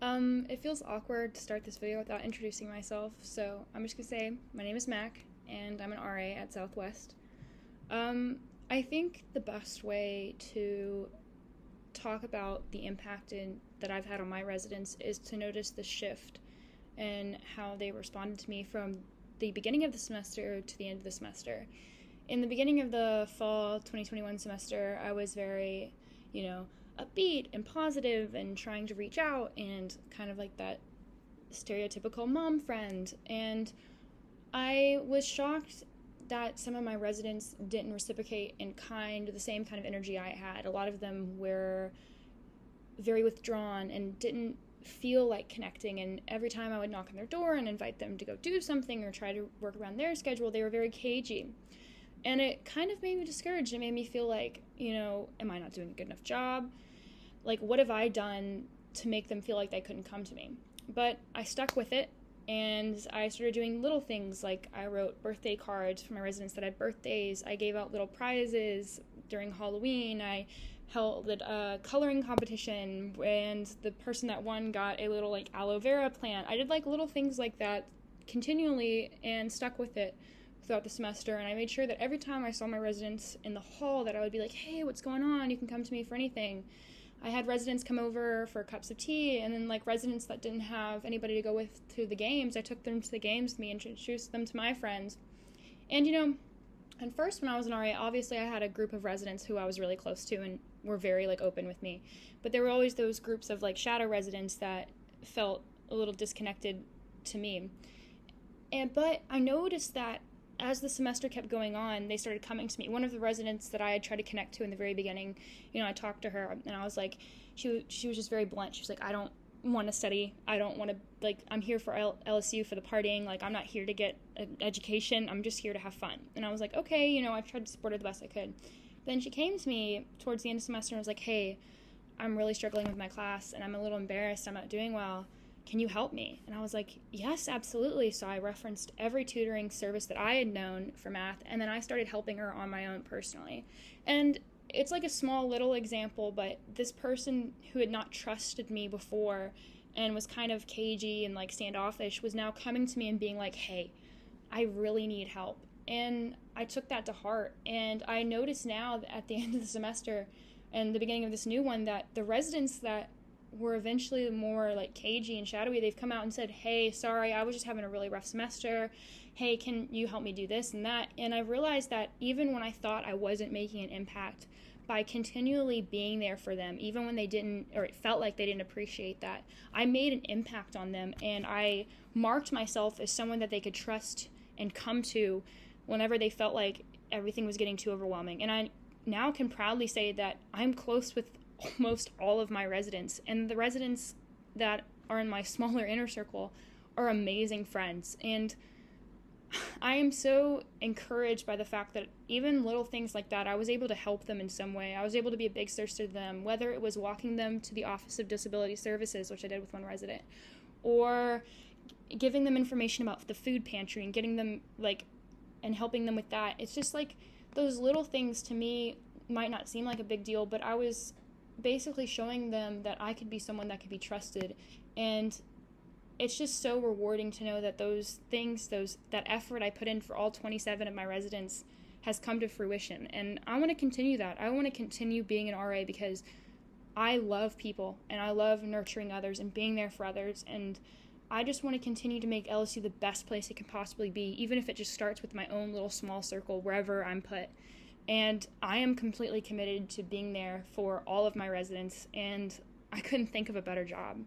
It feels awkward to start this video without introducing myself, so I'm just gonna say my name is Mac, and I'm an RA at Southwest. I think the best way to talk about the impact that I've had on my residents is to notice the shift in how they responded to me from the beginning of the semester to the end of the semester. In the beginning of the fall 2021 semester, I was very, upbeat and positive and trying to reach out and kind of like that stereotypical mom friend. And I was shocked that some of my residents didn't reciprocate in the same kind of energy I had. A lot of them were very withdrawn and didn't feel like connecting, and every time I would knock on their door and invite them to go do something or try to work around their schedule, they were very cagey. And it kind of made me discouraged. It made me feel like, am I not doing a good enough job? Like, what have I done to make them feel like they couldn't come to me? But I stuck with it, and I started doing little things, like I wrote birthday cards for my residents that had birthdays. I gave out little prizes during Halloween. I held a coloring competition, and the person that won got a little aloe vera plant. I did little things like that continually and stuck with it throughout the semester. And I made sure that every time I saw my residents in the hall that I would be like, hey, what's going on? You can come to me for anything. I had residents come over for cups of tea, and then residents that didn't have anybody to go with to the games, I took them to the games with me and introduced them to my friends. And at first when I was an RA, obviously I had a group of residents who I was really close to and were very open with me. But there were always those groups of shadow residents that felt a little disconnected to me. But I noticed that as the semester kept going on, they started coming to me. One of the residents that I had tried to connect to in the very beginning, I talked to her, and I was like, she was just very blunt. She was like, I don't want to study. I don't want to, I'm here for LSU for the partying. I'm not here to get an education. I'm just here to have fun. And I was like, okay, I've tried to support her the best I could. Then she came to me towards the end of the semester and was like, hey, I'm really struggling with my class, and I'm a little embarrassed. I'm not doing well. Can you help me? And I was like, yes, absolutely. So I referenced every tutoring service that I had known for math, and then I started helping her on my own personally. And it's a small little example, but this person who had not trusted me before and was kind of cagey and standoffish was now coming to me and being like, hey, I really need help. And I took that to heart. And I noticed now that at the end of the semester and the beginning of this new one that the residents that were eventually more cagey and shadowy, they've come out and said, hey, sorry, I was just having a really rough semester. Hey, can you help me do this and that? And I realized that even when I thought I wasn't making an impact, by continually being there for them, even when they didn't, or it felt like they didn't appreciate that, I made an impact on them, and I marked myself as someone that they could trust and come to whenever they felt like everything was getting too overwhelming. And I now can proudly say that I'm close with almost all of my residents, and the residents that are in my smaller inner circle are amazing friends. And I am so encouraged by the fact that even little things like that, I was able to help them in some way. I was able to be a big sister to them, whether it was walking them to the Office of Disability Services, which I did with one resident, or giving them information about the food pantry and getting them and helping them with that. It's just those little things to me might not seem like a big deal, but I was basically showing them that I could be someone that could be trusted. And it's just so rewarding to know that those things, that effort I put in for all 27 of my residents has come to fruition. And I want to continue that. I want to continue being an RA because I love people and I love nurturing others and being there for others. And I just want to continue to make LSU the best place it can possibly be, even if it just starts with my own little small circle wherever I'm put. And I am completely committed to being there for all of my residents, and I couldn't think of a better job.